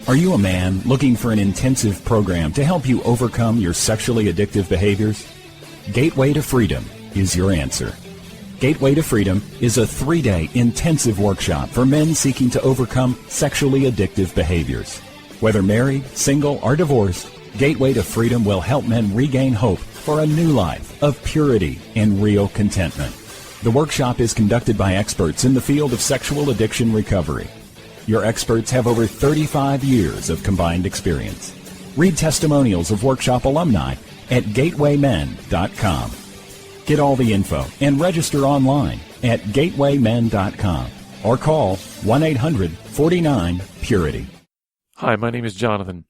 Are you a man looking for an intensive program to help you overcome your sexually addictive behaviors? Gateway to Freedom is your answer. Gateway to Freedom is a 3-day intensive workshop for men seeking to overcome sexually addictive behaviors. Whether married, single, or divorced, Gateway to Freedom will help men regain hope for a new life of purity and real contentment. The workshop is conducted by experts in the field of sexual addiction recovery. Your experts have over 35 years of combined experience. Read testimonials of workshop alumni at gatewaymen.com. Get all the info and register online at gatewaymen.com or call 1-800-49-PURITY. Hi, my name is Jonathan,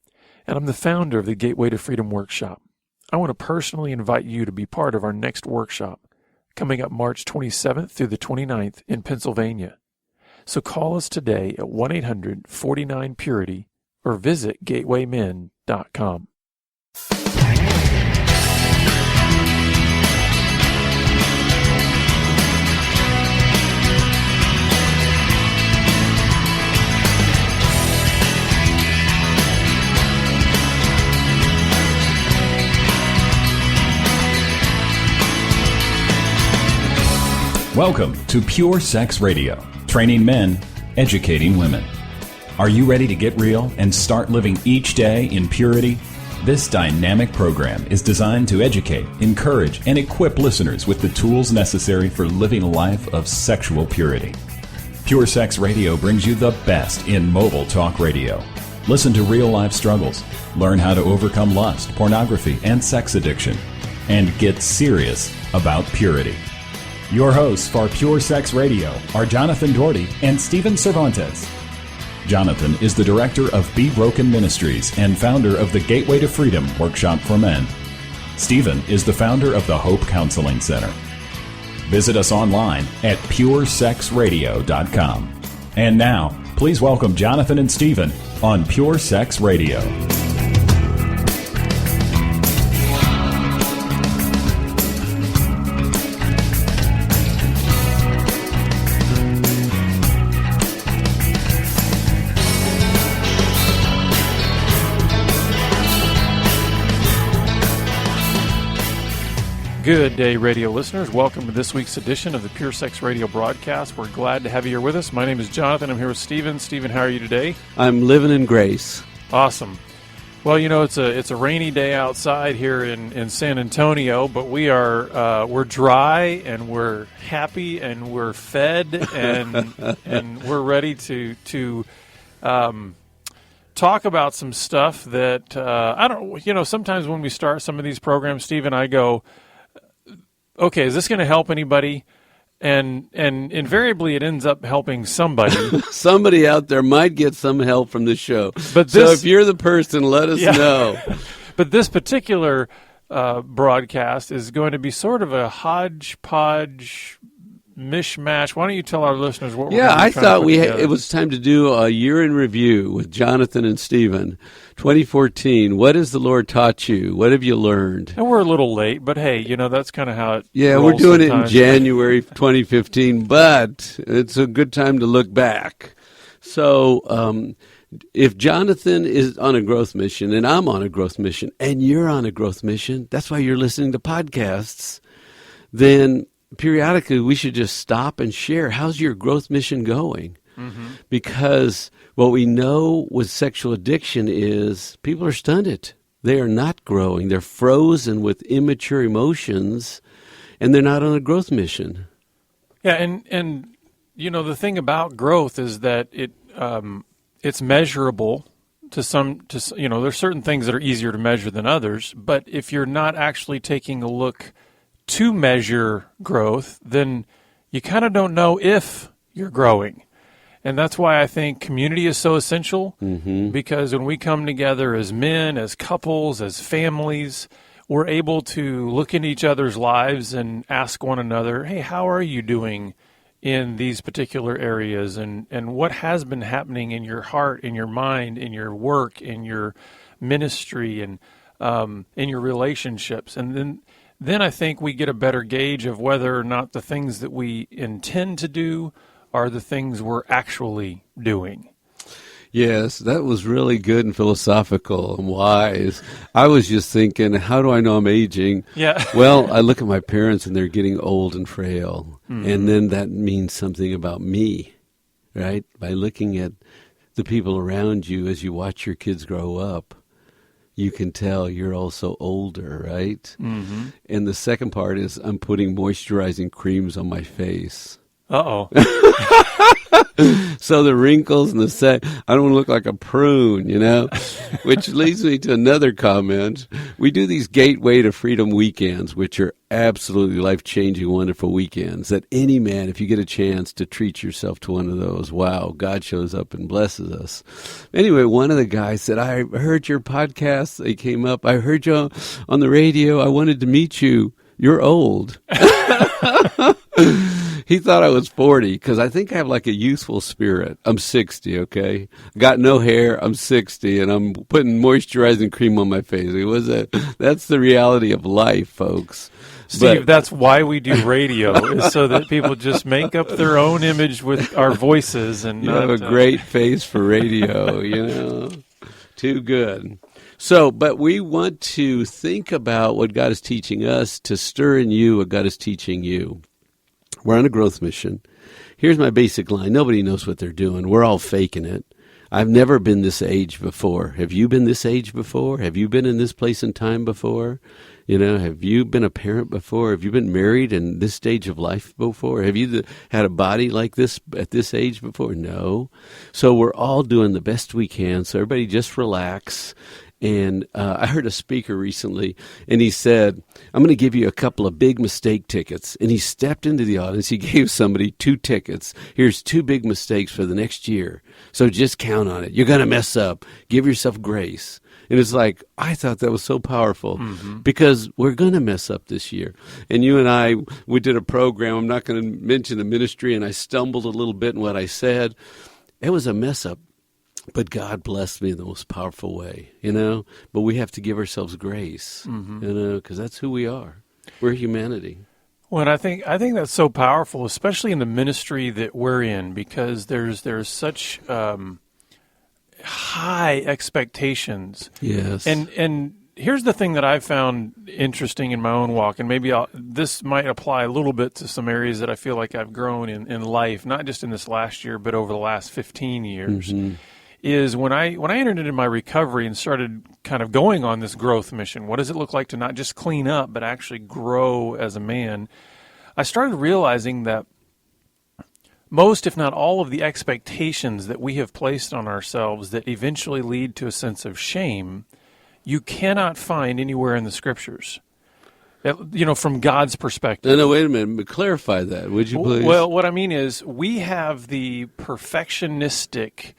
and I'm the founder of the Gateway to Freedom workshop. I want to personally invite you to be part of our next workshop, coming up March 27th through the 29th in Pennsylvania. So call us today at 1-800-49-PURITY or visit gatewaymen.com. Welcome to Pure Sex Radio, training men, educating women. Are you ready to get real and start living each day in purity? This dynamic program is designed to educate, encourage, and equip listeners with the tools necessary for living a life of sexual purity. Pure Sex Radio brings you the best in mobile talk radio. Listen to real-life struggles, learn how to overcome lust, pornography, and sex addiction, and get serious about purity. Your hosts for Pure Sex Radio are Jonathan Doherty and Stephen Cervantes. Jonathan is the director of Be Broken Ministries and founder of the Gateway to Freedom Workshop for Men. Stephen is the founder of the Hope Counseling Center. Visit us online at puresexradio.com. And now, please welcome Jonathan and Stephen on Pure Sex Radio. Good day, radio listeners. Welcome to this week's edition of the Pure Sex Radio broadcast. We're glad to have you here with us. My name is Jonathan. I'm here with Stephen. Stephen, how are you today? I'm living in grace. Awesome. Well, you know, it's a rainy day outside here in San Antonio, but we're dry and we're happy and we're fed and and we're ready to talk about some stuff that I don't. You know, sometimes when we start some of these programs, Stephen, I go, okay, is this going to help anybody? And invariably, it ends up helping somebody. Somebody out there might get some help from the show. But so if you're the person, let us know. But this particular broadcast is going to be sort of a hodgepodge mishmash. Why don't you tell our listeners what we're going to be I trying thought to put together? it was time to do a year in review with Jonathan and Stephen. 2014, what has the Lord taught you? What have you learned? And we're a little late, but hey, you know, that's kind of how it we're rolls doing sometimes. it in January 2015, but it's a good time to look back. So if Jonathan is on a growth mission and I'm on a growth mission and you're on a growth mission, that's why you're listening to podcasts, then periodically we should just stop and share. How's your growth mission going? Mm-hmm. Because what we know with sexual addiction is people are stunted. They are not growing. They're frozen with immature emotions, and they're not on a growth mission. Yeah, and you know, the thing about growth is that it's measurable you know, there's certain things that are easier to measure than others, but if you're not actually taking a look to measure growth, then you kind of don't know if you're growing. And that's why I think community is so essential, because when we come together as men, as couples, as families, we're able to look into each other's lives and ask one another, hey, how are you doing in these particular areas? And what has been happening in your heart, in your mind, in your work, in your ministry, and in your relationships? And then I think we get a better gauge of whether or not the things that we intend to do are the things we're actually doing. Yes, that was really good and philosophical and wise. I was just thinking, how do I know I'm aging? Yeah. Well, I look at my parents and they're getting old and frail. And then that means something about me, right? By looking at the people around you as you watch your kids grow up, you can tell you're also older, right? Mm-hmm. And the second part is I'm putting moisturizing creams on my face. Uh-oh. So the wrinkles and I don't want to look like a prune, which leads me to another comment. We do these Gateway to Freedom weekends, which are absolutely life-changing, wonderful weekends that any man, if you get a chance to treat yourself to one of those, wow, God shows up and blesses us. Anyway, one of the guys said, I heard your podcast. They came up. I heard you on the radio. I wanted to meet you. You're old. He thought I was 40 because I think I have like a youthful spirit. I'm 60, okay? Got no hair. I'm 60, and I'm putting moisturizing cream on my face. That's the reality of life, folks. Steve, that's why we do radio, is so that people just make up their own image with our voices. And you have a great face for radio, Too good. So, but we want to think about what God is teaching us to stir in you what God is teaching you. We're on a growth mission. Here's my basic line. Nobody knows what they're doing. We're all faking it. I've never been this age before. Have you been this age before? Have you been in this place and time before? Have you been a parent before? Have you been married in this stage of life before? Have you had a body like this at this age before? No. So we're all doing the best we can. So everybody just relax. And I heard a speaker recently, and he said, I'm going to give you a couple of big mistake tickets. And he stepped into the audience. He gave somebody 2 tickets. Here's 2 big mistakes for the next year. So just count on it. You're going to mess up. Give yourself grace. And it's like, I thought that was so powerful because we're going to mess up this year. And you and I, we did a program. I'm not going to mention the ministry, and I stumbled a little bit in what I said. It was a mess up. But God blessed me in the most powerful way, But we have to give ourselves grace, because that's who we are. We're humanity. Well, and I think that's so powerful, especially in the ministry that we're in, because there's such high expectations. Yes. And here's the thing that I've found interesting in my own walk, and maybe this might apply a little bit to some areas that I feel like I've grown in life, not just in this last year, but over the last 15 years. Is when I entered into my recovery and started kind of going on this growth mission. What does it look like to not just clean up, but actually grow as a man? I started realizing that most, if not all, of the expectations that we have placed on ourselves that eventually lead to a sense of shame, you cannot find anywhere in the Scriptures. From God's perspective. No, wait a minute. Clarify that, would you please? Well, what I mean is we have the perfectionistic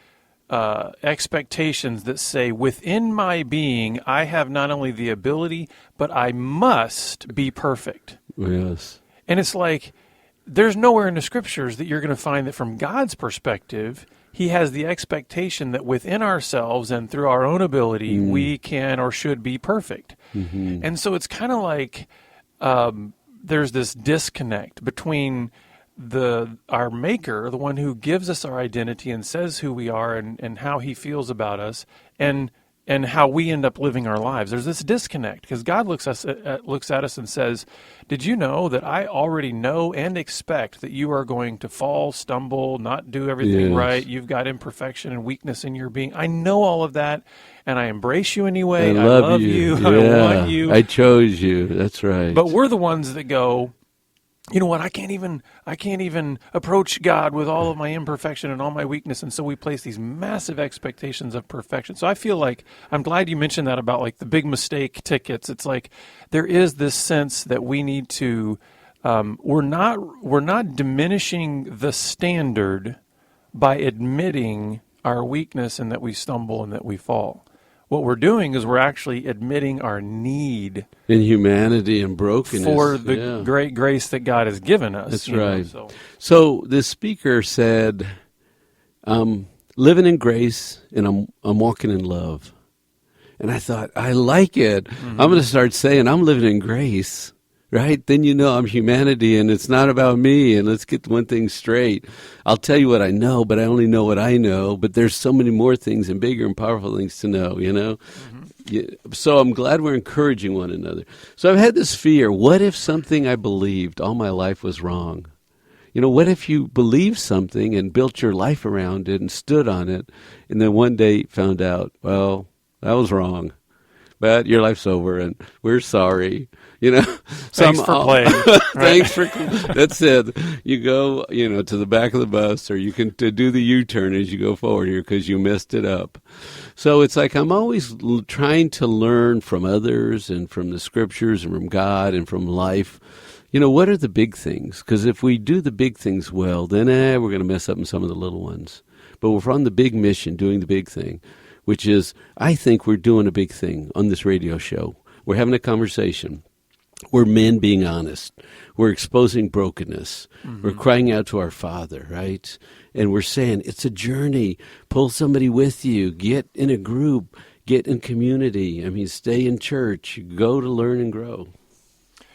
expectations that say, within my being, I have not only the ability, but I must be perfect. Yes. And it's like, there's nowhere in the Scriptures that you're going to find that from God's perspective, He has the expectation that within ourselves and through our own ability, we can or should be perfect. And so it's kind of like there's this disconnect between our maker, the one who gives us our identity and says who we are and how he feels about us, and how we end up living our lives. There's this disconnect because God looks at us and says, did you know that I already know and expect that you are going to fall, stumble, not do everything right? You've got imperfection and weakness in your being. I know all of that, and I embrace you anyway. I love you. Yeah. I want you. I chose you. That's right. But we're the ones that go, you know what, I can't even approach God with all of my imperfection and all my weakness, and so we place these massive expectations of perfection. So I feel like, I'm glad you mentioned that about like the big mistake tickets. It's like there is this sense that we need to, we're not diminishing the standard by admitting our weakness and that we stumble and that we fall. What we're doing is we're actually admitting our need in humanity and brokenness for the great grace that God has given us. That's right. So this speaker said, living in grace and I'm walking in love. And I thought, I like it. I'm going to start saying I'm living in grace, right? Then you know I'm humanity and it's not about me, and let's get one thing straight. I'll tell you what I know, but I only know what I know, but there's so many more things and bigger and powerful things to know, you know? Yeah, so I'm glad we're encouraging one another. So I've had this fear. What if something I believed all my life was wrong? You know, what if you believed something and built your life around it and stood on it, and then one day found out, well, that was wrong, but your life's over and we're sorry. You know, Thanks for playing. Thanks for, that's it. You go, you know, to the back of the bus, or you can do the U-turn as you go forward here because you messed it up. So it's like I'm always trying to learn from others and from the scriptures and from God and from life. You know, what are the big things? Because if we do the big things well, then we're going to mess up in some of the little ones. But we're on the big mission, doing the big thing, which is, I think we're doing a big thing on this radio show. We're having a conversation. We're men being honest. We're exposing brokenness. Mm-hmm. We're crying out to our Father, right? And we're saying, it's a journey. Pull somebody with you. Get in a group. Get in community. I mean, stay in church. Go to learn and grow.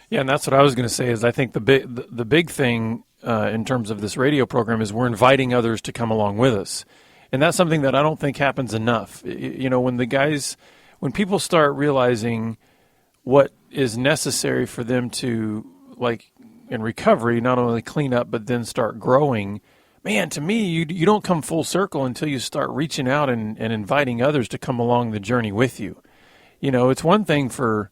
Yeah, and that's what I was going to say is I think the big thing in terms of this radio program is we're inviting others to come along with us. And that's something that I don't think happens enough. You know, when people start realizing what is necessary for them to, like in recovery, not only clean up, but then start growing, man, to me, you don't come full circle until you start reaching out and inviting others to come along the journey with you. You know, it's one thing for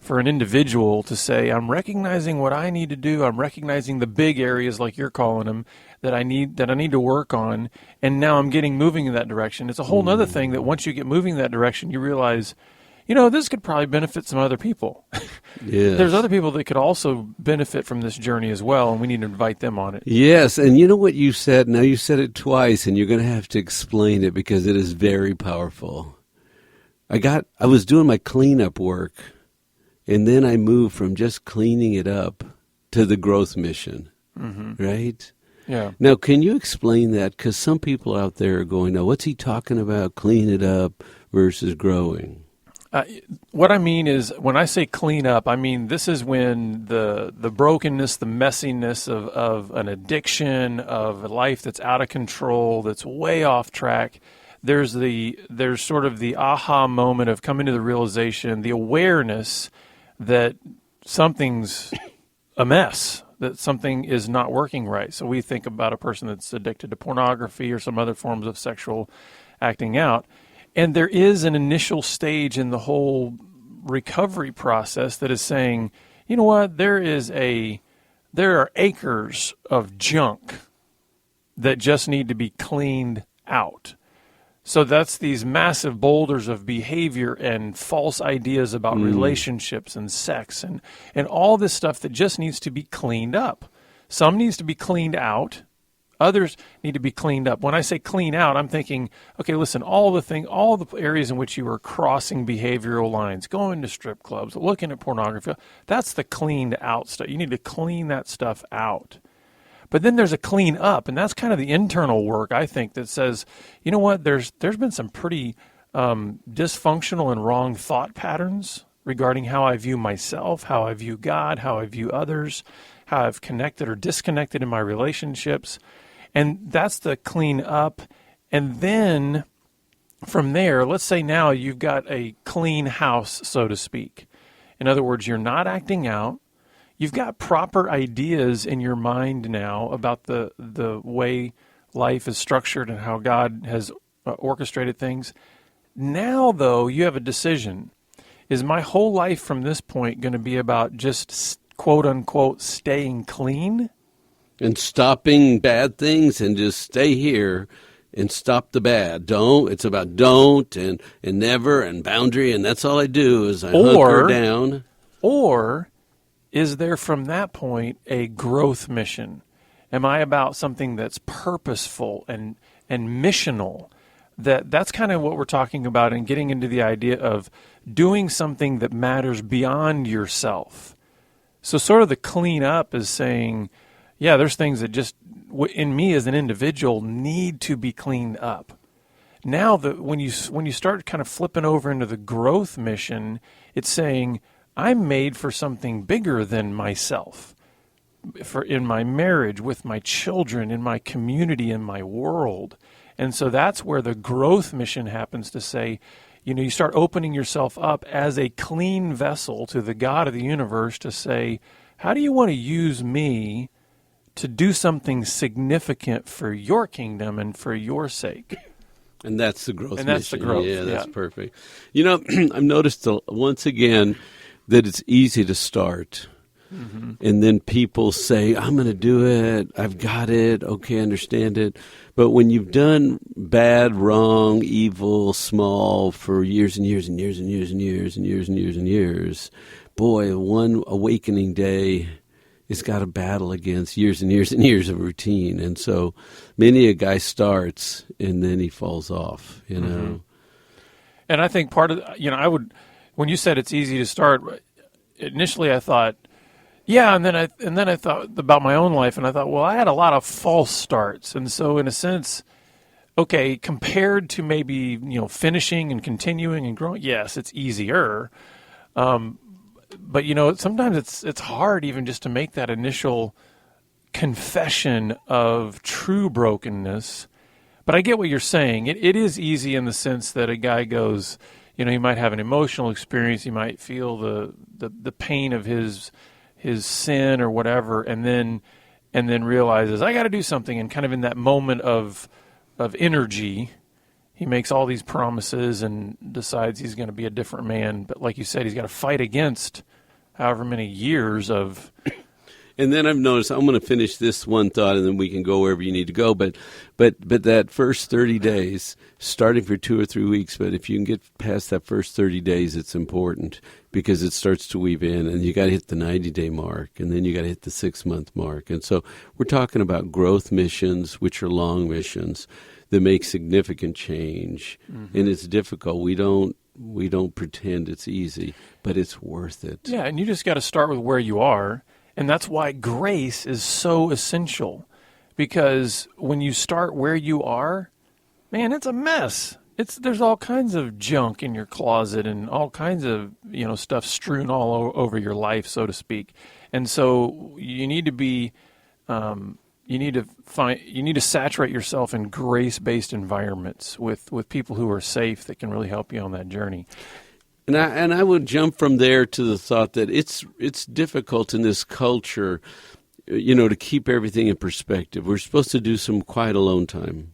an individual to say, I'm recognizing what I need to do. I'm recognizing the big areas, like you're calling them, that I need to work on. And now I'm moving in that direction. It's a whole other thing that once you get moving in that direction, you realize, you know, this could probably benefit some other people. Yes. There's other people that could also benefit from this journey as well, and we need to invite them on it. Yes, and you know what you said? Now you said it twice, and you're going to have to explain it because it is very powerful. I was doing my cleanup work, and then I moved from just cleaning it up to the growth mission, right? Yeah. Now, can you explain that? Because some people out there are going, now, what's he talking about, clean it up versus growing? What I mean is, when I say clean up, I mean this is when the brokenness, the messiness of an addiction, of a life that's out of control, that's way off track. There's sort of the aha moment of coming to the realization, the awareness that something's a mess, that something is not working right. So we think about a person that's addicted to pornography or some other forms of sexual acting out. And there is an initial stage in the whole recovery process that is saying, you know what, there are acres of junk that just need to be cleaned out. So that's these massive boulders of behavior and false ideas about relationships and sex and all this stuff that just needs to be cleaned up. Some needs to be cleaned out. Others need to be cleaned up. When I say clean out, I'm thinking, okay, listen, all the areas in which you are crossing behavioral lines, going to strip clubs, looking at pornography, that's the cleaned out stuff. You need to clean that stuff out. But then there's a clean up, and that's kind of the internal work, I think, that says, you know what, there's been some pretty dysfunctional and wrong thought patterns regarding how I view myself, how I view God, how I view others, how I've connected or disconnected in my relationships. And that's the clean up. And then from there, let's say now you've got a clean house, so to speak. In other words, you're not acting out. You've got proper ideas in your mind now about the way life is structured and how God has orchestrated things. Now, though, you have a decision. Is my whole life from this point going to be about just, quote unquote, staying clean? And stopping bad things and just stay here and stop the bad. It's about don't and never and boundary, and that's all I do is I hunker down. Or is there from that point a growth mission? Am I about something that's purposeful and missional? That's kind of what we're talking about and getting into the idea of doing something that matters beyond yourself. So sort of the clean up is saying, yeah, there's things that just in me as an individual need to be cleaned up. Now, when you start kind of flipping over into the growth mission, it's saying, I'm made for something bigger than myself. For in my marriage, with my children, in my community, in my world. And so that's where the growth mission happens to say, you start opening yourself up as a clean vessel to the God of the universe to say, how do you want to use me to do something significant for your kingdom and for your sake? And that's the growth And that's mission. the growth. Yeah, that's perfect. I've noticed once again that it's easy to start. Mm-hmm. And then people say, I'm going to do it. I've got it. Okay, I understand it. But when you've done bad, wrong, evil, small for years and years and years and years and years and years and years and years, boy, one awakening day has got to battle against years and years and years of routine. And so many a guy starts and then he falls off, Mm-hmm. And I think part of, when you said it's easy to start, initially I thought, yeah, and then I thought about my own life, and I thought, well, I had a lot of false starts, and so in a sense, okay, compared to maybe finishing and continuing and growing, yes, it's easier, but sometimes it's hard even just to make that initial confession of true brokenness. But I get what you're saying. It is easy in the sense that a guy goes, he might have an emotional experience, he might feel the pain of his sin or whatever, and then realizes I got to do something, and kind of in that moment of energy, he makes all these promises and decides he's going to be a different man. But like you said, he's got to fight against however many years of. And then I've noticed, I'm going to finish this one thought, and then we can go wherever you need to go. But that first 30 days, starting for 2 or 3 weeks, but if you can get past that first 30 days, it's important because it starts to weave in, and you got to hit the 90-day mark, and then you got to hit the 6-month mark. And so we're talking about growth missions, which are long missions that make significant change, mm-hmm. and it's difficult. We don't pretend it's easy, but it's worth it. Yeah, and you just got to start with where you are. And that's why grace is so essential, because when you start where you are, man, it's a mess. There's all kinds of junk in your closet and all kinds of stuff strewn all over your life, so to speak. And so you need to be, you need to saturate yourself in grace-based environments with people who are safe that can really help you on that journey. And I would jump from there to the thought that it's difficult in this culture, to keep everything in perspective. We're supposed to do some quiet alone time.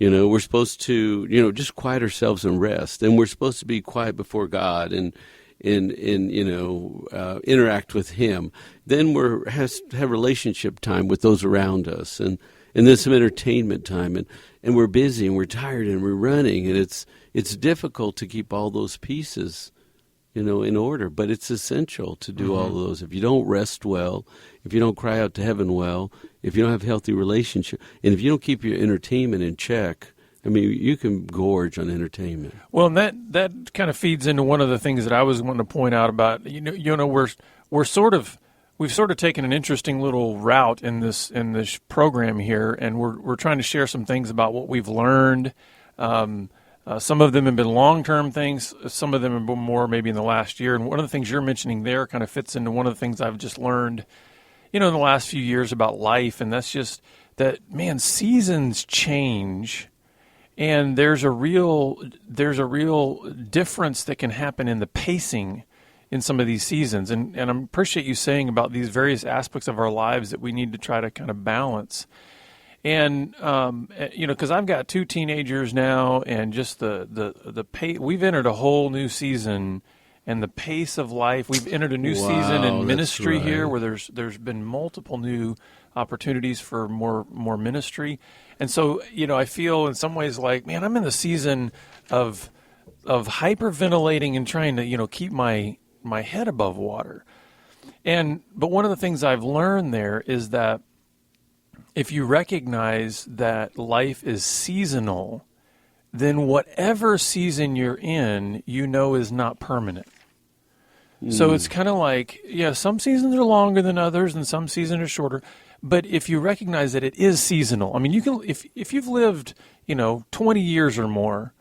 We're supposed to, just quiet ourselves and rest. And we're supposed to be quiet before God and interact with Him. Then has to have relationship time with those around us, and then some entertainment time. And we're busy and we're tired and we're running, and it's difficult to keep all those pieces, in order. But it's essential to do mm-hmm. all of those. If you don't rest well, if you don't cry out to heaven well, if you don't have healthy relationship, and if you don't keep your entertainment in check, you can gorge on entertainment. Well, and that kind of feeds into one of the things that I was wanting to point out about, we've sort of taken an interesting little route in this program here, and we're trying to share some things about what we've learned. Some of them have been long-term things. Some of them have been more maybe in the last year. And one of the things you're mentioning there kind of fits into one of the things I've just learned, in the last few years about life. And that's just that, man, seasons change, and there's a real difference that can happen in the pacing in some of these seasons. And I appreciate you saying about these various aspects of our lives that we need to try to kind of balance. And, because I've got 2 teenagers now, and just the pace, we've entered a whole new season, and the pace of life, we've entered a new season in ministry here where there's been multiple new opportunities for more ministry. And so, I feel in some ways like, man, I'm in the season of hyperventilating and trying to, keep my head above water. But one of the things I've learned there is that if you recognize that life is seasonal, then whatever season you're in, is not permanent. So it's kind of like, some seasons are longer than others and some seasons are shorter. But if you recognize that it is seasonal, you can, if you've lived, 20 years or more,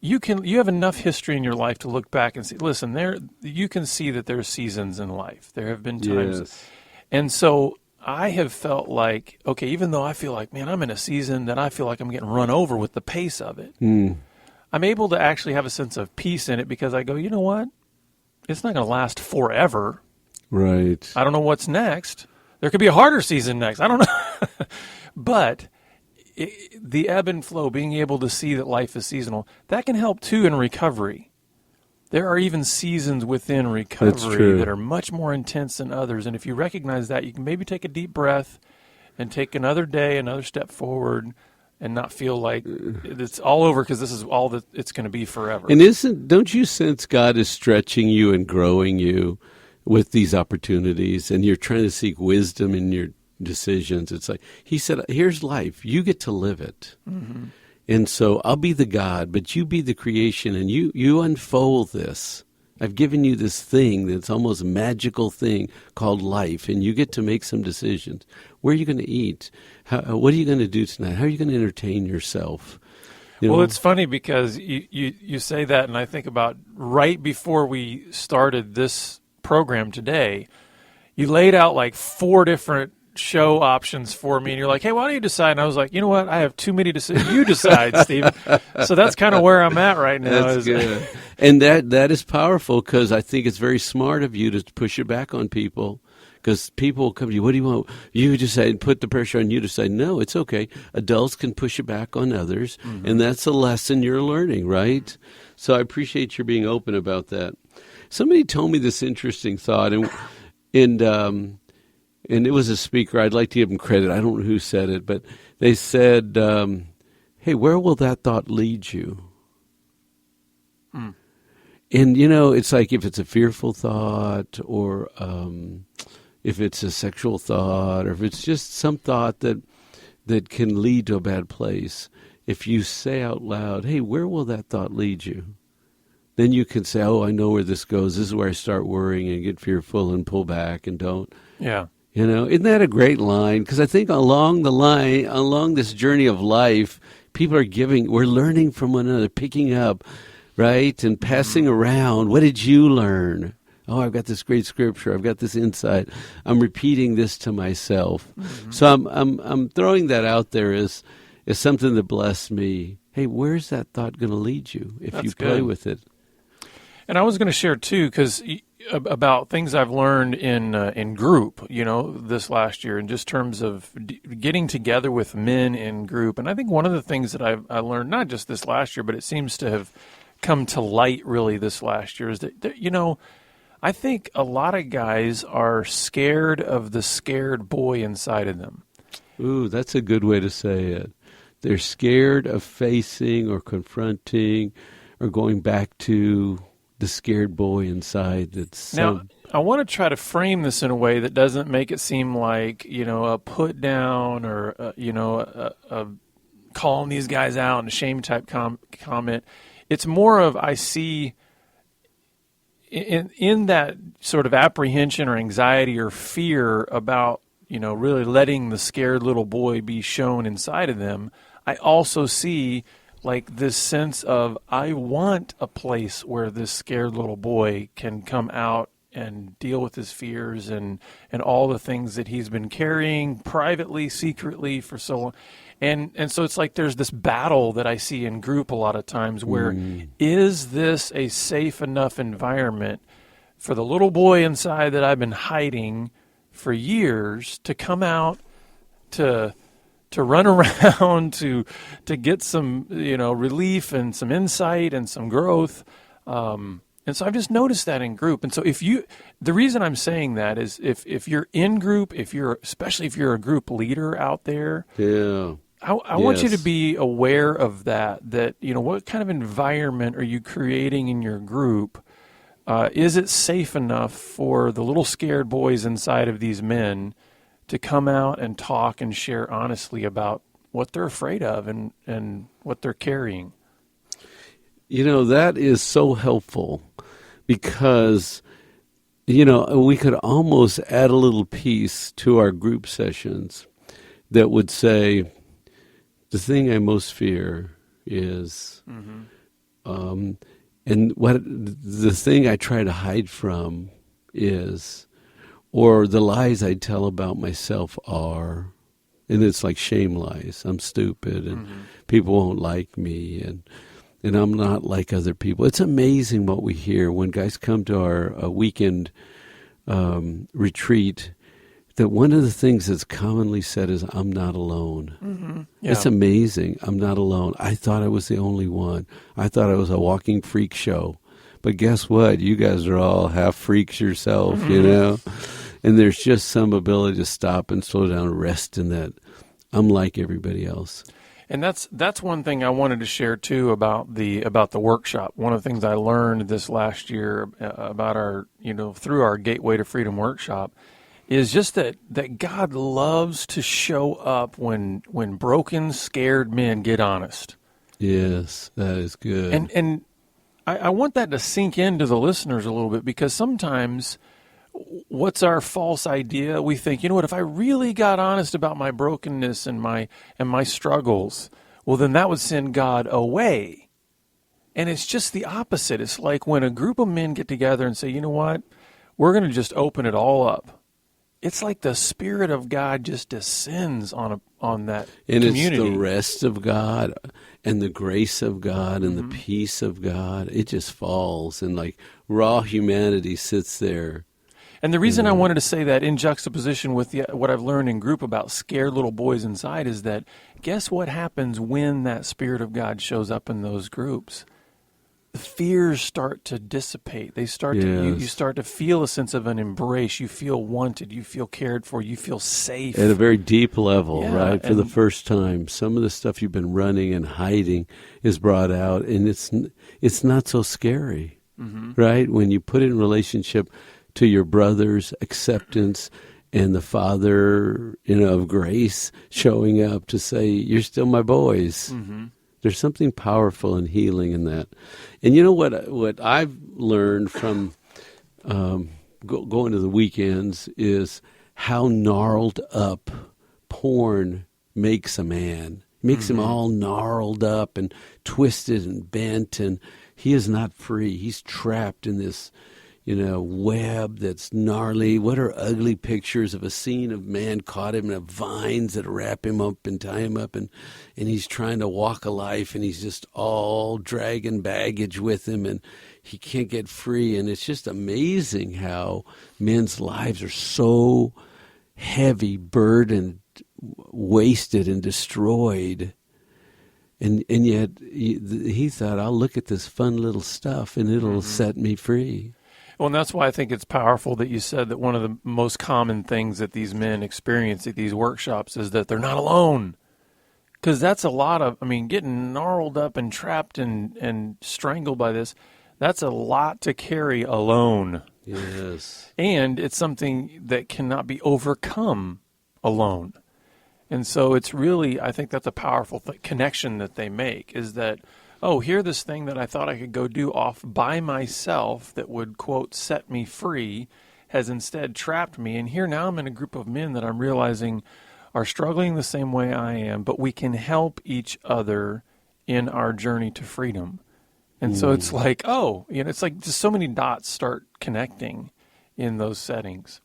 you have enough history in your life to look back and see, listen, you can see that there's seasons in life. There have been times. Yes. And so I have felt like, okay, even though I feel like, man, I'm in a season that I feel like I'm getting run over with the pace of it, I'm able to actually have a sense of peace in it because I go, you know what? It's not going to last forever. Right. I don't know what's next. There could be a harder season next. I don't know. But the ebb and flow, being able to see that life is seasonal, that can help too in recovery. There are even seasons within recovery that are much more intense than others. And if you recognize that, you can maybe take a deep breath and take another day, another step forward, and not feel like it's all over because this is all that it's going to be forever. And don't you sense God is stretching you and growing you with these opportunities, and you're trying to seek wisdom in your decisions? It's like he said, here's life. You get to live it. Mm-hmm. And so I'll be the God, but you be the creation, and you unfold this. I've given you this thing that's almost a magical thing called life, and you get to make some decisions. Where are you going to eat? What are you going to do tonight? How are you going to entertain yourself? Well, it's funny because you say that, and I think about right before we started this program today, you laid out like 4 different show options for me, and you're like, hey, why don't you decide? And I was like, you know what? I have too many decisions. You decide, Stephen. So that's kind of where I'm at right now. That's good. And that is powerful because I think it's very smart of you to push it back on people. Because people will come to you, what do you want? You decide, put the pressure on you to say, no, it's okay. Adults can push it back on others, and that's a lesson you're learning, right? So I appreciate your being open about that. Somebody told me this interesting thought, and it was a speaker. I'd like to give them credit. I don't know who said it, but they said, hey, where will that thought lead you? And, it's like if it's a fearful thought or if it's a sexual thought or if it's just some thought that can lead to a bad place, if you say out loud, hey, where will that thought lead you? Then you can say, oh, I know where this goes. This is where I start worrying and get fearful and pull back and don't. Yeah. Isn't that a great line? Because I think along this journey of life, we're learning from one another, picking up, right, and passing around. What did you learn? Oh, I've got this great scripture. I've got this insight. I'm repeating this to myself. Mm-hmm. So I'm throwing that out there as something that blessed me. Hey, where's that thought going to lead you if you play with it? And I was going to share too, because about things I've learned in group, this last year, in just terms of getting together with men in group. And I think one of the things that I learned, not just this last year, but it seems to have come to light really this last year, is that I think a lot of guys are scared of the scared boy inside of them. Ooh, that's a good way to say it. They're scared of facing or confronting or going back to the scared boy inside. Now, I want to try to frame this in a way that doesn't make it seem like, a put down or, a calling these guys out and a shame type comment. It's more of, I see in that sort of apprehension or anxiety or fear about, really letting the scared little boy be shown inside of them. I also see like this sense of, I want a place where this scared little boy can come out and deal with his fears and all the things that he's been carrying privately, secretly for so long. And so it's like there's this battle that I see in group a lot of times where is this a safe enough environment for the little boy inside that I've been hiding for years to come out, to run around, to get some, relief and some insight and some growth. And so I've just noticed that in group. And so the reason I'm saying that is if you're in group, especially if you're a group leader out there, I want you to be aware of that, what kind of environment are you creating in your group? Is it safe enough for the little scared boys inside of these men to come out and talk and share honestly about what they're afraid of and what they're carrying? That is so helpful because, we could almost add a little piece to our group sessions that would say, the thing I most fear is And what the thing I try to hide from is, or the lies I tell about myself are, and it's like shame lies. I'm stupid, and people won't like me, and I'm not like other people. It's amazing what we hear when guys come to our weekend retreat, that one of the things that's commonly said is, I'm not alone. Mm-hmm. Yeah. It's amazing. I'm not alone. I thought I was the only one. I thought I was a walking freak show. But guess what? You guys are all half freaks yourself, you know? And there's just some ability to stop and slow down and rest in that I'm like everybody else. And that's one thing I wanted to share too about the workshop. One of the things I learned this last year about our, through our Gateway to Freedom workshop is just that God loves to show up when broken, scared men get honest. Yes, that is good. And I want that to sink into the listeners a little bit, because sometimes what's our false idea? We think, you know what, if I really got honest about my brokenness and my struggles, well, then that would send God away. And it's just the opposite. It's like when a group of men get together and say, you know what, we're going to just open it all up. It's like the Spirit of God just descends on that and community. And it's the rest of God and the grace of God and the peace of God. It just falls, and like raw humanity sits there. And the reason I wanted to say that in juxtaposition with what I've learned in group about scared little boys inside is that guess what happens when that Spirit of God shows up in those groups? The fears start to dissipate. They start you start to feel a sense of an embrace. You feel wanted. You feel cared for. You feel safe. At a very deep level, Yeah, right? For the first time, some of the stuff you've been running and hiding is brought out, and it's not so scary, right? When you put it in relationship to your brother's acceptance and the Father, of grace showing up to say, you're still my boys. There's something powerful and healing in that. And you know what I've learned from going to the weekends is how gnarled up porn makes a man. It makes him all gnarled up and twisted and bent, and he is not free. He's trapped in this web that's gnarly. What are ugly pictures of a scene of man caught him in vines that wrap him up and tie him up, and he's trying to walk a life, and he's just all dragging baggage with him, and he can't get free. And it's just amazing how men's lives are so heavy, burdened, wasted, and destroyed. And yet he thought, I'll look at this fun little stuff, and it'll set me free. Well, and that's why I think it's powerful that you said that one of the most common things that these men experience at these workshops is that they're not alone. Because that's a lot of, getting gnarled up and trapped and strangled by this, that's a lot to carry alone. Yes. And it's something that cannot be overcome alone. And so it's really, I think that's a powerful connection that they make, is that, here, this thing that I thought I could go do off by myself that would, quote, set me free, has instead trapped me. And here now I'm in a group of men that I'm realizing are struggling the same way I am, but we can help each other in our journey to freedom. And so it's like, it's like just so many dots start connecting in those settings.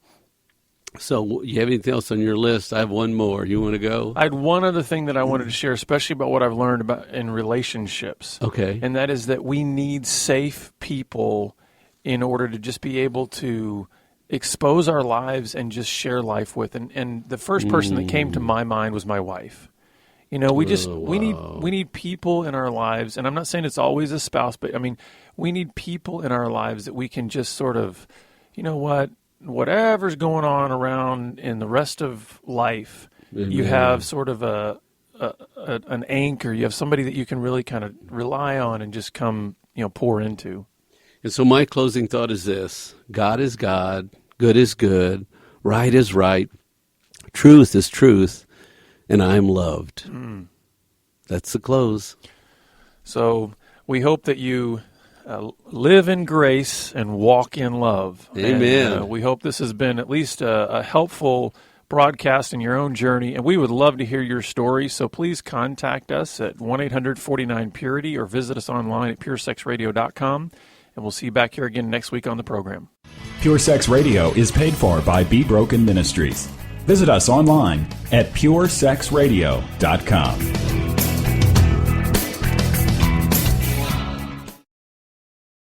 So you have anything else on your list? I have one more. You want to go? I had one other thing that I wanted to share, especially about what I've learned about in relationships. Okay. And that is that we need safe people in order to just be able to expose our lives and just share life with. And the first person that came to my mind was my wife. We need people in our lives, and I'm not saying it's always a spouse, but we need people in our lives that we can just sort of, whatever's going on around in the rest of life, you have sort of an anchor. You have somebody that you can really kind of rely on and just come, pour into. And so my closing thought is this: God is God, good is good, right is right, truth is truth, and I am loved. That's the close. So we hope that you live in grace and walk in love. Amen. And, we hope this has been at least a helpful broadcast and your own journey, and we would love to hear your story. So please contact us at 1-800-49-PURITY or visit us online at puresexradio.com, and we'll see you back here again next week on the program. Pure Sex Radio is paid for by Be Broken Ministries. Visit us online at puresexradio.com.